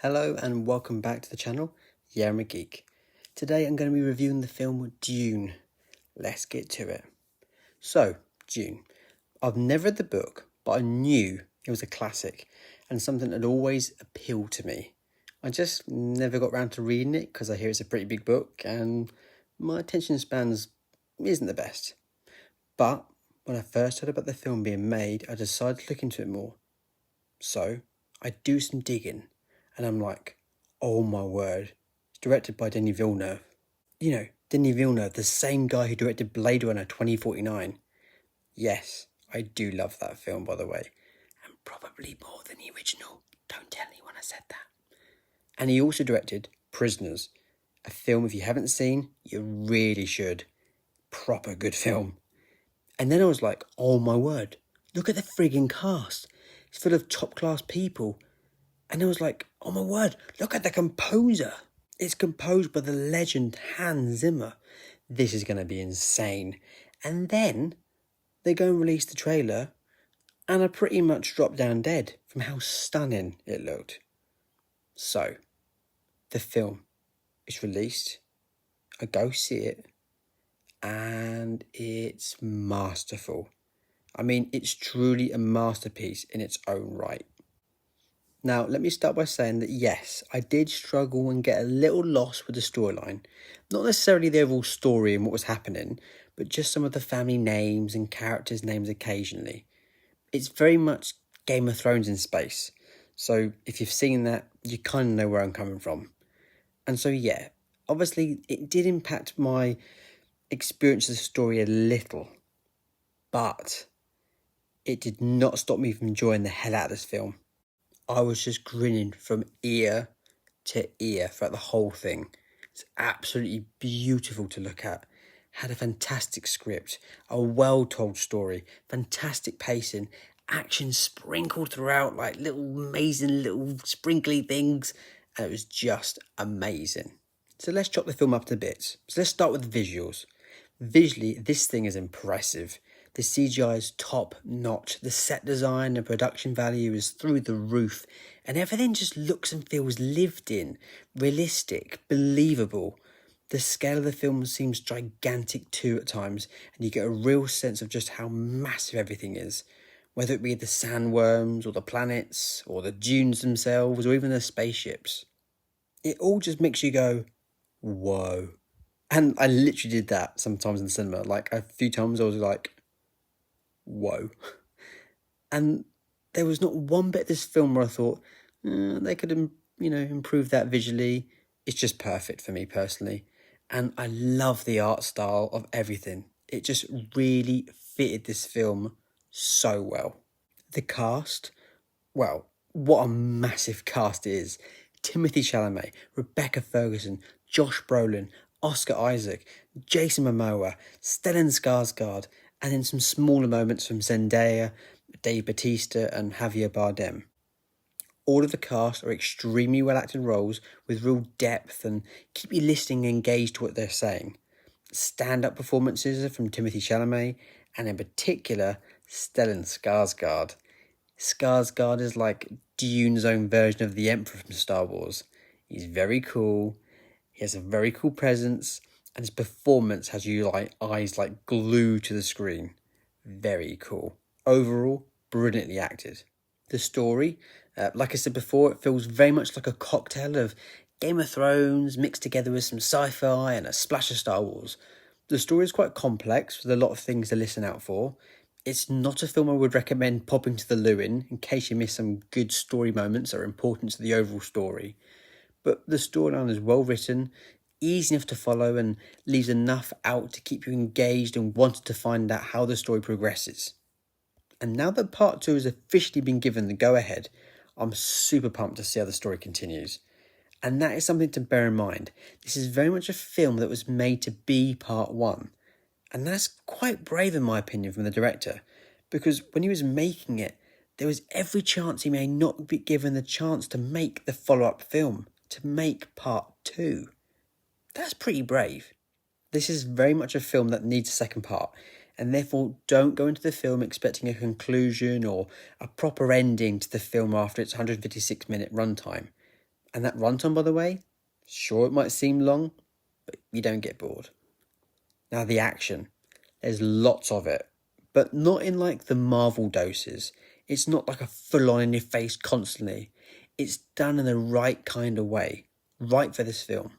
Hello and welcome back to the channel. Yeah, I'm a geek. Today I'm going to be reviewing the film Dune. Let's get to it. So, Dune. I've never read the book, but I knew it was a classic and something that had always appealed to me. I just never got around to reading it because I hear it's a pretty big book and my attention spans isn't the best. But when I first heard about the film being made, I decided to look into it more. So, I do some digging and I'm like, oh my word, it's directed by Denis Villeneuve. You know, Denis Villeneuve, the same guy who directed Blade Runner 2049. Yes, I do love that film, by the way. And probably more than the original. Don't tell anyone I said that. And he also directed Prisoners, a film if you haven't seen, you really should. Proper good film. And then I was like, oh my word, look at the frigging cast. It's full of top class people. And I was like, oh my word, look at the composer. It's composed by the legend Hans Zimmer. This is going to be insane. And then they go and release the trailer and I pretty much dropped down dead from how stunning it looked. So, the film is released. I go see it and it's masterful. I mean, it's truly a masterpiece in its own right. Now, let me start by saying that yes, I did struggle and get a little lost with the storyline. Not necessarily the overall story and what was happening, but just some of the family names and characters' names occasionally. It's very much Game of Thrones in space. So if you've seen that, you kind of know where I'm coming from. And so yeah, obviously it did impact my experience of the story a little. But it did not stop me from enjoying the hell out of this film. I was just grinning from ear to ear throughout the whole thing. It's absolutely beautiful to look at. Had a fantastic script, a well-told story, fantastic pacing, action sprinkled throughout like little amazing little sprinkly things, and it was just amazing. So let's chop the film up to bits. So let's start with visuals. Visually, this thing is impressive. The CGI is top notch. The set design and production value is through the roof. And everything just looks and feels lived in, realistic, believable. The scale of the film seems gigantic too at times. And you get a real sense of just how massive everything is. Whether it be the sandworms or the planets or the dunes themselves or even the spaceships. It all just makes you go, whoa. And I literally did that sometimes in the cinema. Like a few times I was like, whoa. And there was not one bit of this film where I thought, they could, improve that visually. It's just perfect for me personally. And I love the art style of everything. It just really fitted this film so well. The cast, well, what a massive cast it is. Timothée Chalamet, Rebecca Ferguson, Josh Brolin, Oscar Isaac, Jason Momoa, Stellan Skarsgård, and then some smaller moments from Zendaya, Dave Bautista and Javier Bardem. All of the cast are extremely well acted roles with real depth and keep you listening and engaged to what they're saying. Stand-up performances are from Timothée Chalamet and in particular Stellan Skarsgård. Skarsgård is like Dune's own version of the Emperor from Star Wars. He's very cool, he has a very cool presence, and his performance has you like eyes like glued to the screen. Very cool. Overall, brilliantly acted. The story, like I said before, it feels very much like a cocktail of Game of Thrones mixed together with some sci-fi and a splash of Star Wars. The story is quite complex with a lot of things to listen out for. It's not a film I would recommend popping to the loo in case you miss some good story moments that are important to the overall story. But the storyline is well written, easy enough to follow, and leaves enough out to keep you engaged and wanting to find out how the story progresses. And now that part 2 has officially been given the go-ahead, I'm super pumped to see how the story continues. And that is something to bear in mind. This is very much a film that was made to be part 1. And that's quite brave in my opinion from the director, because when he was making it, there was every chance he may not be given the chance to make the follow-up film, to make part 2. That's pretty brave. This is very much a film that needs a second part, and therefore don't go into the film expecting a conclusion or a proper ending to the film after its 156-minute runtime. And that runtime, by the way, sure it might seem long, but you don't get bored. Now the action, there's lots of it, but not in like the Marvel doses. It's not like a full on in your face constantly. It's done in the right kind of way, right for this film.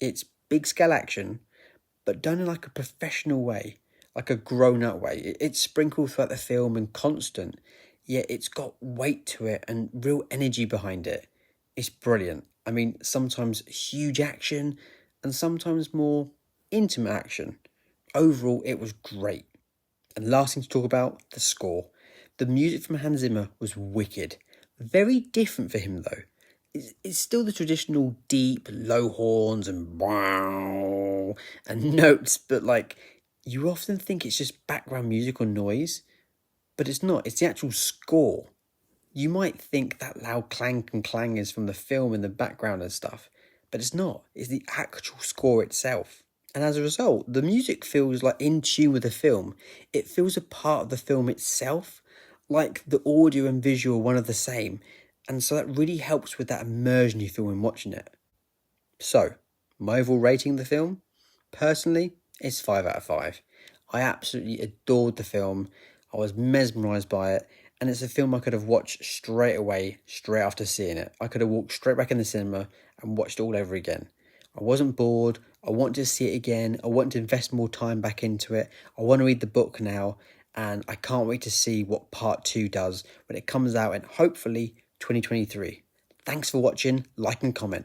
It's big scale action, but done in like a professional way, like a grown up way. It's sprinkled throughout the film and constant, yet it's got weight to it and real energy behind it. It's brilliant. I mean, sometimes huge action and sometimes more intimate action. Overall, it was great. And last thing to talk about, the score. The music from Hans Zimmer was wicked. Very different for him though. It's still the traditional deep, low horns and wow and notes, but like you often think it's just background music or noise, but it's not. It's the actual score. You might think that loud clank and clang is from the film in the background and stuff, but it's not. It's the actual score itself. And as a result, the music feels like in tune with the film. It feels a part of the film itself, like the audio and visual are one of the same. And so that really helps with that immersion you feel when watching it. So, my overall rating of the film, personally, is 5 out of 5. I absolutely adored the film. I was mesmerised by it. And it's a film I could have watched straight away, straight after seeing it. I could have walked straight back in the cinema and watched it all over again. I wasn't bored. I wanted to see it again. I wanted to invest more time back into it. I want to read the book now. And I can't wait to see what part 2 does when it comes out in hopefully 2023. Thanks for watching, like and comment.